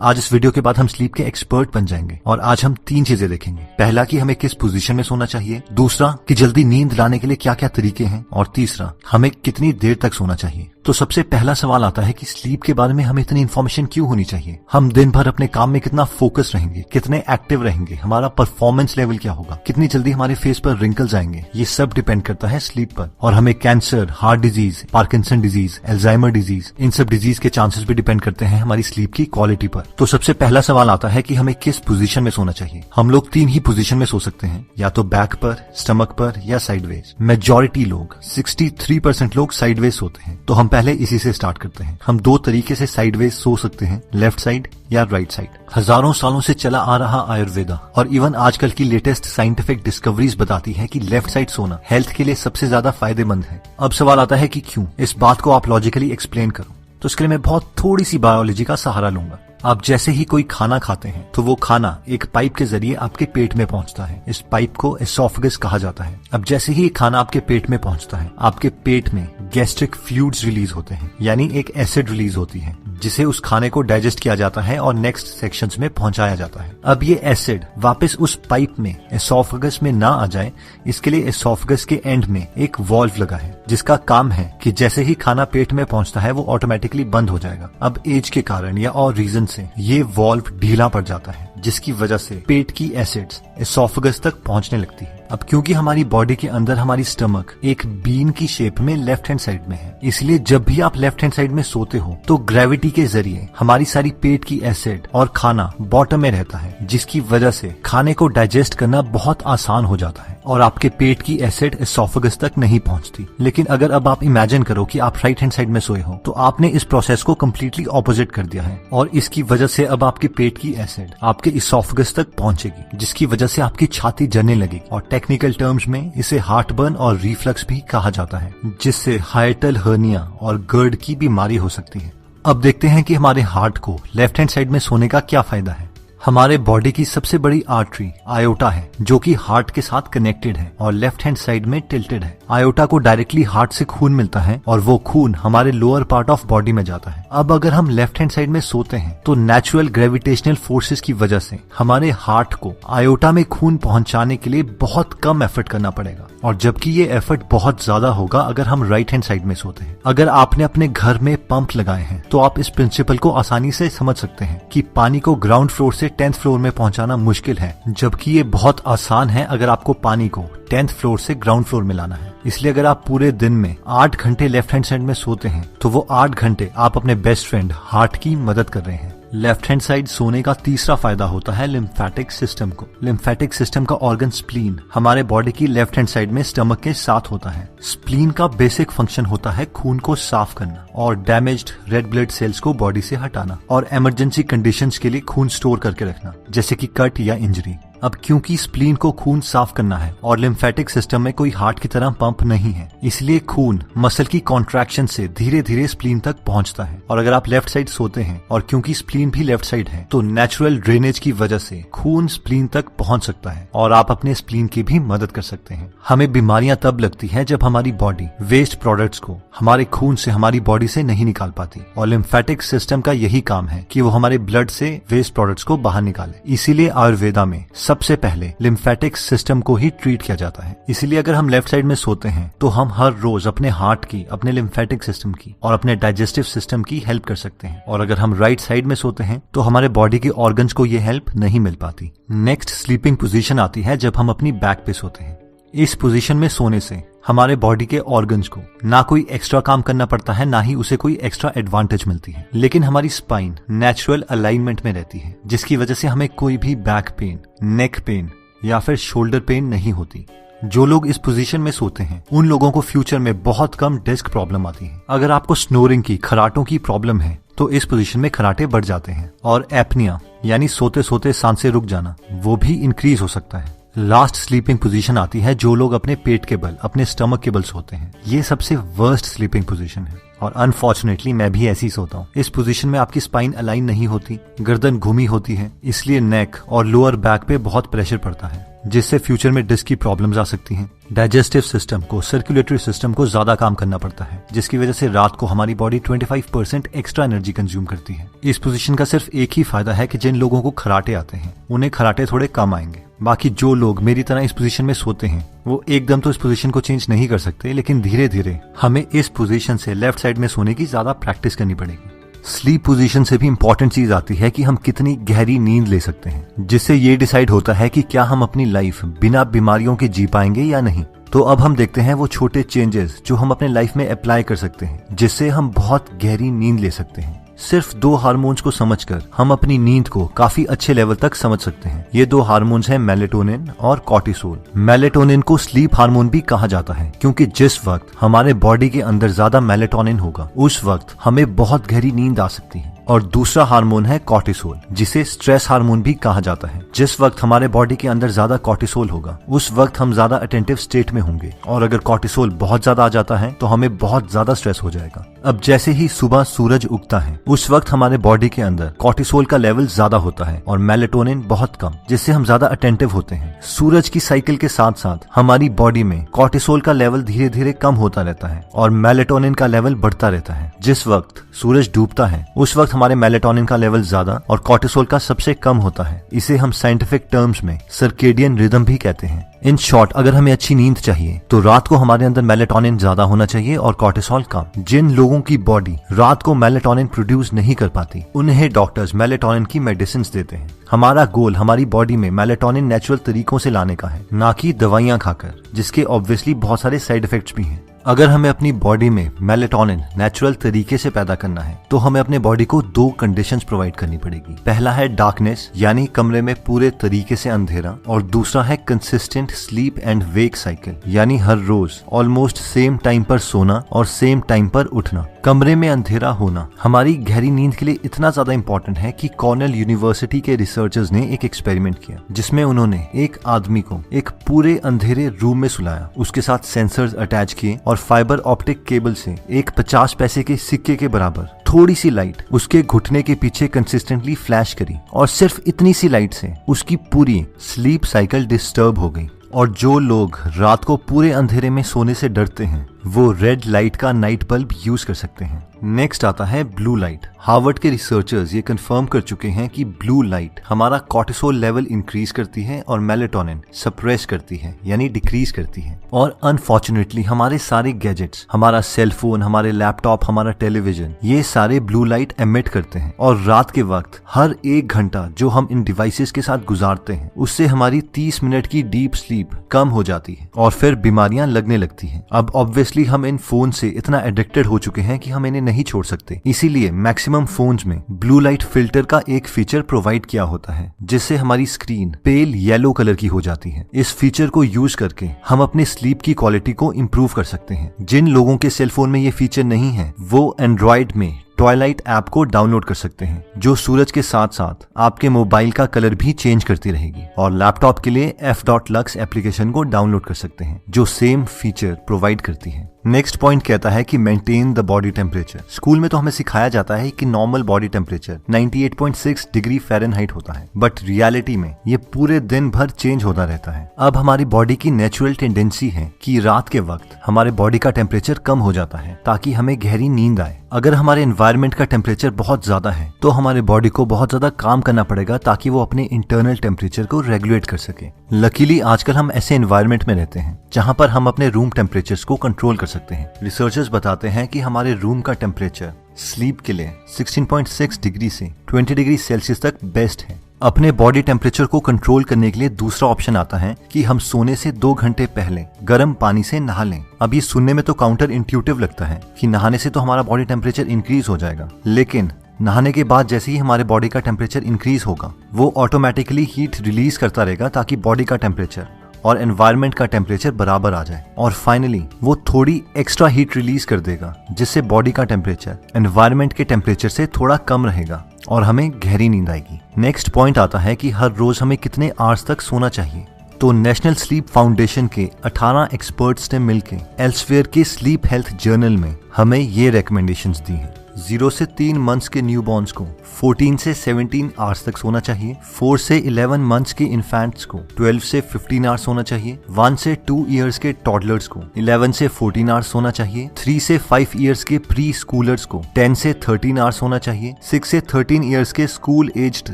आज इस वीडियो के बाद हम स्लीप के एक्सपर्ट बन जाएंगे और आज हम 3 चीजें देखेंगे। पहला कि हमें किस पोजीशन में सोना चाहिए, दूसरा कि जल्दी नींद लाने के लिए क्या क्या तरीके हैं, और तीसरा हमें कितनी देर तक सोना चाहिए। तो सबसे पहला सवाल आता है कि स्लीप के बारे में हमें इतनी इन्फॉर्मेशन क्यों होनी चाहिए। हम दिन भर अपने काम में कितना फोकस रहेंगे, कितने एक्टिव रहेंगे, हमारा परफॉर्मेंस लेवल क्या होगा, कितनी जल्दी हमारे फेस पर रिंकल्स आएंगे, ये सब डिपेंड करता है स्लीप पर। और हमें cancer, heart disease, Parkinson disease, Alzheimer disease, इन सब डिजीज के चांसेस भी डिपेंड करते हैं हमारी स्लीप की क्वालिटी पर। तो सबसे पहला सवाल आता है कि हमें किस पोजीशन में सोना चाहिए। हम लोग 3 ही पोजीशन में सो सकते हैं, या तो बैक पर, स्टमक पर या साइडवेज। मेजॉरिटी लोग 63% लोग साइडवेज सोते हैं। तो हम पहले इसी से स्टार्ट करते हैं। हम 2 तरीके से साइडवेज सो सकते हैं, लेफ्ट साइड या राइट साइड। हजारों सालों से चला आ रहा आयुर्वेदा और इवन आजकल की लेटेस्ट साइंटिफिक डिस्कवरीज बताती है कि लेफ्ट साइड सोना हेल्थ के लिए सबसे ज्यादा फायदेमंद है। अब सवाल आता है कि क्यों। इस बात को आप लॉजिकली एक्सप्लेन करो, तो इसके लिए मैं बहुत थोड़ी सी बायोलॉजी का सहारा लूंगा। आप जैसे ही कोई खाना खाते हैं तो वो खाना एक पाइप के जरिए आपके पेट में पहुंचता है। इस पाइप को एसोफेगस कहा जाता है। अब जैसे ही खाना आपके पेट में पहुंचता है, आपके पेट में गैस्ट्रिक फ्लूइड्स रिलीज होते हैं, यानी एक एसिड रिलीज होती है जिसे उस खाने को डाइजेस्ट किया जाता है और नेक्स्ट सेक्शंस में पहुंचाया जाता है। अब ये एसिड वापस उस पाइप में एसोफेगस में ना आ जाए, इसके लिए एसोफेगस के एंड में एक वॉल्व लगा है जिसका काम है कि जैसे ही खाना पेट में पहुंचता है वो ऑटोमेटिकली बंद हो जाएगा। अब एज के कारण या और रीजन से ये वॉल्व ढीला पड़ जाता है, जिसकी वजह से पेट की एसिड्स एसोफेगस तक पहुंचने लगती है। अब क्योंकि हमारी बॉडी के अंदर हमारी स्टमक एक बीन की शेप में लेफ्ट हैंड साइड में है, इसलिए जब भी आप लेफ्ट हैंड साइड में सोते हो तो ग्रेविटी के जरिए हमारी सारी पेट की एसिड और खाना बॉटम में रहता है, जिसकी वजह से खाने को डाइजेस्ट करना बहुत आसान हो जाता है और आपके पेट की एसिड एसोफेगस तक नहीं पहुंचती। लेकिन अगर अब आप इमेजिन करो कि आप राइट हैंड साइड में सोए हो, तो आपने इस प्रोसेस को कम्प्लीटली ऑपोजिट कर दिया है और इसकी वजह से अब आपके पेट की एसिड आपके एसोफेगस तक पहुंचेगी, जिसकी वजह से आपकी छाती जलने लगेगी और टेक्निकल टर्म्स में इसे हार्ट बर्न और रिफ्लक्स भी कहा जाता है, जिससे हाइटल हर्निया और गर्ड की बीमारी हो सकती है। अब देखते हैं कि हमारे हार्ट को लेफ्ट हैंड साइड में सोने का क्या फायदा है। हमारे बॉडी की सबसे बड़ी आर्टरी आयोटा है, जो कि हार्ट के साथ कनेक्टेड है और लेफ्ट हैंड साइड में टिल्टेड है। आयोटा को डायरेक्टली हार्ट से खून मिलता है और वो खून हमारे लोअर पार्ट ऑफ बॉडी में जाता है। अब अगर हम लेफ्ट हैंड साइड में सोते हैं तो नेचुरल ग्रेविटेशनल फोर्सेस की वजह से हमारे हार्ट को आयोटा में खून पहुंचाने के लिए बहुत कम एफर्ट करना पड़ेगा, और जबकि ये एफर्ट बहुत ज्यादा होगा अगर हम राइट हैंड साइड में सोते हैं। अगर आपने अपने घर में पंप लगाए हैं तो आप इस प्रिंसिपल को आसानी से समझ सकते हैं कि पानी को ग्राउंड फ्लोर से 10th फ्लोर में पहुंचाना मुश्किल है, जबकि ये बहुत आसान है अगर आपको पानी को 10th फ्लोर से ग्राउंड फ्लोर में लाना है। इसलिए अगर आप पूरे दिन में 8 घंटे लेफ्ट हैंड साइड में सोते हैं तो वो 8 घंटे आप अपने बेस्ट फ्रेंड हार्ट की मदद कर रहे हैं। लेफ्ट हैंड साइड सोने का तीसरा फायदा होता है लिम्फेटिक सिस्टम को। लिम्फेटिक सिस्टम का ऑर्गन स्प्लीन हमारे बॉडी की लेफ्ट हैंड साइड में स्टमक के साथ होता है। स्प्लीन का बेसिक फंक्शन होता है खून को साफ करना और डैमेज्ड रेड ब्लड सेल्स को बॉडी से हटाना और इमरजेंसी कंडीशंस के लिए खून स्टोर करके रखना, जैसे कि कट या इंजरी। अब क्योंकि स्प्लीन को खून साफ करना है और लिम्फेटिक सिस्टम में कोई हार्ट की तरह पंप नहीं है, इसलिए खून मसल की कॉन्ट्रैक्शन से धीरे धीरे स्प्लीन तक पहुंचता है। और अगर आप लेफ्ट साइड सोते हैं और क्योंकि स्प्लीन भी लेफ्ट साइड है, तो नेचुरल ड्रेनेज की वजह से खून स्प्लीन तक पहुंच सकता है और आप अपने स्प्लीन की भी मदद कर सकते हैं। हमें बीमारियां तब लगती है जब हमारी बॉडी वेस्ट प्रोडक्ट्स को हमारे खून से हमारी बॉडी से नहीं निकाल पाती, और लिम्फेटिक सिस्टम का यही काम है कि वो हमारे ब्लड से वेस्ट प्रोडक्ट्स को बाहर निकाले। इसीलिए आयुर्वेदा में सबसे पहले लिम्फेटिक सिस्टम को ही ट्रीट किया जाता है। इसलिए अगर हम लेफ्ट साइड में सोते हैं तो हम हर रोज अपने हार्ट की, अपने लिम्फेटिक सिस्टम की और अपने डाइजेस्टिव सिस्टम की हेल्प कर सकते हैं। और अगर हम राइट साइड में सोते हैं तो हमारे बॉडी के ऑर्गन्स को ये हेल्प नहीं मिल पाती। नेक्स्ट स्लीपिंग पोजीशन आती है जब हम अपनी बैक पे सोते हैं। इस पोजीशन में सोने से हमारे बॉडी के ऑर्गन्स को ना कोई एक्स्ट्रा काम करना पड़ता है, ना ही उसे कोई एक्स्ट्रा एडवांटेज मिलती है, लेकिन हमारी स्पाइन नेचुरल अलाइनमेंट में रहती है, जिसकी वजह से हमें कोई भी बैक पेन, नेक पेन या फिर शोल्डर पेन नहीं होती। जो लोग इस पोजीशन में सोते हैं उन लोगों को फ्यूचर में बहुत कम डिस्क प्रॉब्लम आती है। अगर आपको स्नोरिंग की, खराटों की प्रॉब्लम है तो इस पोजीशन में खराटे बढ़ जाते हैं, और एपनिया यानी सोते सोते सांसें रुक जाना, वो भी इंक्रीज हो सकता है। लास्ट स्लीपिंग पोजीशन आती है जो लोग अपने पेट के बल, अपने स्टमक के बल सोते हैं। ये सबसे वर्स्ट स्लीपिंग पोजीशन है और अनफॉर्चुनेटली मैं भी ऐसी सोता हूँ। इस पोजीशन में आपकी स्पाइन अलाइन नहीं होती, गर्दन घूमी होती है, इसलिए नेक और लोअर बैक पे बहुत प्रेशर पड़ता है। जिससे फ्यूचर में डिस्क की प्रॉब्लम्स आ सकती हैं। डाइजेस्टिव सिस्टम को, सर्कुलेटरी सिस्टम को ज्यादा काम करना पड़ता है, जिसकी वजह से रात को हमारी बॉडी 25% एक्स्ट्रा एनर्जी कंज्यूम करती है। इस पोजीशन का सिर्फ एक ही फायदा है कि जिन लोगों को खराटे आते हैं उन्हें खराटे थोड़े कम आएंगे। बाकी जो लोग मेरी तरह इस पोजीशन में सोते हैं वो एकदम तो इस पोजीशन को चेंज नहीं कर सकते, लेकिन धीरे धीरे हमें इस पोजीशन से लेफ्ट साइड में सोने की ज्यादा प्रैक्टिस करनी पड़ेगी। स्लीप पोजीशन से भी इंपॉर्टेंट चीज आती है कि हम कितनी गहरी नींद ले सकते हैं, जिससे ये डिसाइड होता है कि क्या हम अपनी लाइफ बिना बीमारियों के जी पाएंगे या नहीं। तो अब हम देखते हैं वो छोटे चेंजेस जो हम अपने लाइफ में अप्लाई कर सकते हैं, जिससे हम बहुत गहरी नींद ले सकते हैं। सिर्फ 2 हार्मोन्स को समझकर हम अपनी नींद को काफी अच्छे लेवल तक समझ सकते हैं। ये 2 हार्मोन्स हैं मेलेटोनिन और कॉर्टिसोल। मेलेटोनिन को स्लीप हार्मोन भी कहा जाता है, क्योंकि जिस वक्त हमारे बॉडी के अंदर ज्यादा मेलेटोनिन होगा उस वक्त हमें बहुत गहरी नींद आ सकती है। और दूसरा हार्मोन है कॉर्टिसोल, जिसे स्ट्रेस हार्मोन भी कहा जाता है। जिस वक्त हमारे बॉडी के अंदर ज्यादा कॉर्टिसोल होगा उस वक्त हम ज्यादा अटेंटिव स्टेट में होंगे, और अगर कॉर्टिसोल बहुत ज्यादा आ जाता है तो हमें बहुत ज्यादा स्ट्रेस हो जाएगा। अब जैसे ही सुबह सूरज उगता है उस वक्त हमारे बॉडी के अंदर कॉर्टिसोल का लेवल ज्यादा होता है और मेलेटोनिन बहुत कम, जिससे हम ज्यादा अटेंटिव होते हैं। सूरज की साइकिल के साथ साथ हमारी बॉडी में कॉर्टिसोल का लेवल धीरे धीरे कम होता रहता है और मेलेटोनिन का लेवल बढ़ता रहता है। जिस वक्त सूरज डूबता है उस वक्त हमारे मेलेटोनिन का लेवल ज्यादा और कॉर्टिसोल का सबसे कम होता है। इसे हम साइंटिफिक टर्म्स में सर्केडियन रिदम भी कहते हैं। इन शॉर्ट, अगर हमें अच्छी नींद चाहिए तो रात को हमारे अंदर मेलेटोनिन ज्यादा होना चाहिए और कॉर्टिसोल कम। जिन लोगों की बॉडी रात को मेलेटोनिन प्रोड्यूस नहीं कर पाती उन्हें डॉक्टर्स मेलेटोनिन की मेडिसिन देते हैं। हमारा गोल हमारी बॉडी में मेलेटोनिन नेचुरल तरीकों से लाने का है, ना कि दवाइयां खाकर, जिसके ऑब्वियसली बहुत सारे साइड इफेक्ट्स भी हैं। अगर हमें अपनी बॉडी में मेलेटोनिन नेचुरल तरीके से पैदा करना है तो हमें अपने बॉडी को 2 कंडीशंस प्रोवाइड करनी पड़ेगी। पहला है डार्कनेस, यानी कमरे में पूरे तरीके से अंधेरा, और दूसरा है consistent sleep and wake cycle, यानी हर रोज ऑलमोस्ट सेम टाइम पर सोना और सेम टाइम पर उठना। कमरे में अंधेरा होना हमारी गहरी नींद के लिए इतना ज्यादा इंपॉर्टेंट है कि कॉर्नेल यूनिवर्सिटी के रिसर्चर्स ने एक एक्सपेरिमेंट किया, जिसमें उन्होंने एक आदमी को एक पूरे अंधेरे रूम में सुलाया, उसके साथ सेंसर्स अटैच किए और फाइबर ऑप्टिक केबल से एक 50 पैसे के सिक्के के बराबर थोड़ी सी लाइट उसके घुटने के पीछे कंसिस्टेंटली फ्लैश करी, और सिर्फ इतनी सी लाइट से उसकी पूरी स्लीप साइकिल डिस्टर्ब हो गई। और जो लोग रात को पूरे अंधेरे में सोने से डरते हैं वो रेड लाइट का नाइट बल्ब यूज कर सकते हैं। नेक्स्ट आता है ब्लू लाइट। हार्वर्ड के रिसर्चर्स ये कंफर्म कर चुके हैं कि ब्लू लाइट हमारा कॉर्टिसोल लेवल इंक्रीज करती है और मेलेटोनिन सप्रेस करती है, यानी डिक्रीज करती है। और अनफॉर्चुनेटली हमारे सारे गैजेट्स, हमारा सेलफोन, हमारे लैपटॉप, हमारा टेलीविजन, ये सारे ब्लू लाइट एमिट करते हैं। और रात के वक्त हर 1 घंटा जो हम इन डिवाइसेस के साथ गुजारते हैं उससे हमारी 30 मिनट की डीप स्लीप कम हो जाती है और फिर बीमारियां लगने लगती हैं। अब ऑब्वियसली हम इन फोन से इतना एडिक्टेड हो चुके हैं कि हम इन्हें नहीं छोड़ सकते, इसीलिए मैक्सिमम फोन्स में ब्लू लाइट फिल्टर का एक फीचर प्रोवाइड किया होता है, जिससे हमारी स्क्रीन पेल येलो कलर की हो जाती है। इस फीचर को यूज करके हम अपने स्लीप की क्वालिटी को इम्प्रूव कर सकते हैं। जिन लोगों के सेलफोन में ये फीचर नहीं है वो एंड्रॉइड में ट्वाइलाइट ऐप को डाउनलोड कर सकते हैं, जो सूरज के साथ साथ आपके मोबाइल का कलर भी चेंज करती रहेगी। और लैपटॉप के लिए f.lux एप्लीकेशन को डाउनलोड कर सकते हैं जो सेम फीचर प्रोवाइड करती है। नेक्स्ट पॉइंट कहता है कि maintain the body temperature. School में तो हमें सिखाया जाता है कि normal body temperature 98.6 degree Fahrenheit होता है, बट रियलिटी में ये पूरे दिन भर चेंज होता रहता है। अब हमारी बॉडी की नेचुरल टेंडेंसी है कि रात के वक्त हमारे बॉडी का टेम्परेचर कम हो जाता है ताकि हमें गहरी नींद आए। अगर हमारे एनवायरनमेंट का टेम्परेचर बहुत ज्यादा है तो हमारे बॉडी को बहुत ज्यादा काम करना पड़ेगा ताकि वो अपने इंटरनल टेम्परेचर को रेगुलेट कर सके। लकीली आजकल हम ऐसे एनवायरनमेंट में रहते हैं जहां पर हम अपने रूम टेम्परेचर्स को कंट्रोल कर सकते हैं। रिसर्चर्स बताते हैं कि हमारे रूम का टेम्परेचर स्लीप के लिए 16.6 डिग्री से 20 डिग्री सेल्सियस तक बेस्ट है। अपने बॉडी टेम्परेचर को कंट्रोल करने के लिए दूसरा ऑप्शन आता है कि हम सोने से 2 घंटे पहले गर्म पानी से नहा लें। अब ये सुनने में तो काउंटर इंट्यूटिव लगता है कि नहाने से तो हमारा बॉडी टेम्परेचर इंक्रीज हो जाएगा, लेकिन नहाने के बाद जैसे ही हमारे बॉडी का टेम्परेचर इंक्रीज होगा वो ऑटोमेटिकली हीट रिलीज करता रहेगा ताकि बॉडी का टेम्परेचर और एनवायरनमेंट का टेम्परेचर बराबर आ जाए। और फाइनली वो थोड़ी एक्स्ट्रा हीट रिलीज कर देगा जिससे बॉडी का टेम्परेचर एनवायरनमेंट के टेम्परेचर से थोड़ा कम रहेगा और हमें गहरी नींद आएगी। नेक्स्ट पॉइंट आता है कि हर रोज हमें कितने आवर्स तक सोना चाहिए। तो नेशनल स्लीप फाउंडेशन के 18 एक्सपर्ट्स ने मिलकर एल्सवेयर के स्लीप हेल्थ जर्नल में हमें ये रिकमेंडेशंस दी हैं। 0 से 3 मंथ्स के न्यूबॉर्न्स को 14 से 17 आवर्स तक सोना चाहिए। 4 से 11 मंथ्स के इन्फेंट्स को 12 से 15 आवर्स सोना चाहिए। 1 से 2 इयर्स के टॉडलर्स को 11 से 14 आवर्स सोना चाहिए। 3 से 5 इयर्स के प्री स्कूलर्स को 10 से 13 आवर्स सोना चाहिए। 6 से 13 इयर्स के स्कूल एज्ड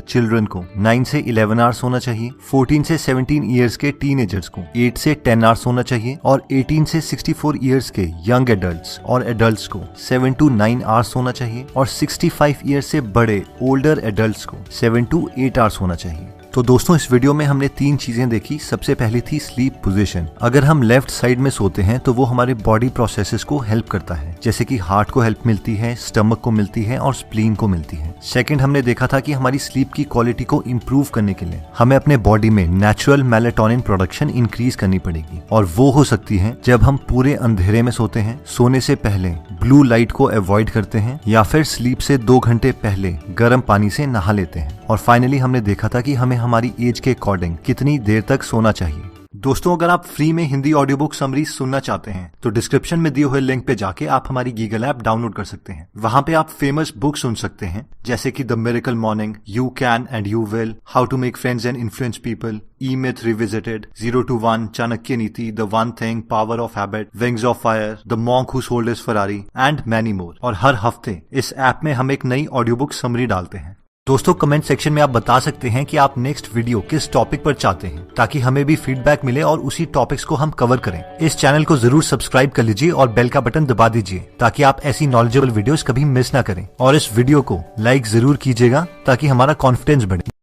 चिल्ड्रन को 9 से 11 आवर्स सोना चाहिए। 14 से 17 इयर्स के टीनेजर्स को 8 से 10 आवर्स सोना चाहिए और 18 से 64 इयर्स के यंग एडल्ट्स और एडल्ट्स को 7 to 9 आवर्स सोना चाहिए और 65 इयर्स से बड़े ओल्डर एडल्ट्स को 7 to 8 आवर्स सोना चाहिए। तो दोस्तों इस वीडियो में हमने 3 चीजें देखी। सबसे पहली थी स्लीप पोजीशन। अगर हम लेफ्ट साइड में सोते हैं तो वो हमारे बॉडी प्रोसेसेस को हेल्प करता है, जैसे कि हार्ट को हेल्प मिलती है, स्टमक को मिलती है और स्प्लीन को मिलती है। सेकंड हमने देखा था कि हमारी स्लीप की क्वालिटी को इम्प्रूव करने के लिए हमें अपने बॉडी में नेचुरल मेलेटोनिन प्रोडक्शन इंक्रीज करनी पड़ेगी और वो हो सकती है जब हम पूरे अंधेरे में सोते हैं, सोने से पहले ब्लू लाइट को अवॉइड करते हैं या फिर स्लीप से 2 घंटे पहले गर्म पानी से नहा लेते हैं। और फाइनली हमने देखा था कि हमें हमारी एज के अकॉर्डिंग कितनी देर तक सोना चाहिए। दोस्तों अगर आप फ्री में हिंदी ऑडियो बुक समरी सुनना चाहते हैं तो डिस्क्रिप्शन में दिए हुए लिंक पे जाके आप हमारी गीगल ऐप डाउनलोड कर सकते हैं। वहां पे आप फेमस बुक सुन सकते हैं जैसे कि the miracle morning, you can and you will, how to make friends and influence people, E myth revisited, 0 to 1, Chanakya Niti, the one thing, power of habit, wings of fire, the monk who sold his Ferrari and many more. और हर हफ्ते इस app में हम एक नई audio book summary डालते हैं। दोस्तों कमेंट सेक्शन में आप बता सकते हैं कि आप नेक्स्ट वीडियो किस टॉपिक पर चाहते हैं, ताकि हमें भी फीडबैक मिले और उसी टॉपिक्स को हम कवर करें। इस चैनल को जरूर सब्सक्राइब कर लीजिए और बेल का बटन दबा दीजिए ताकि आप ऐसी नॉलेजेबल वीडियोस कभी मिस ना करें। और इस वीडियो को लाइक जरूर कीजिएगा ताकि हमारा कॉन्फिडेंस बढ़े।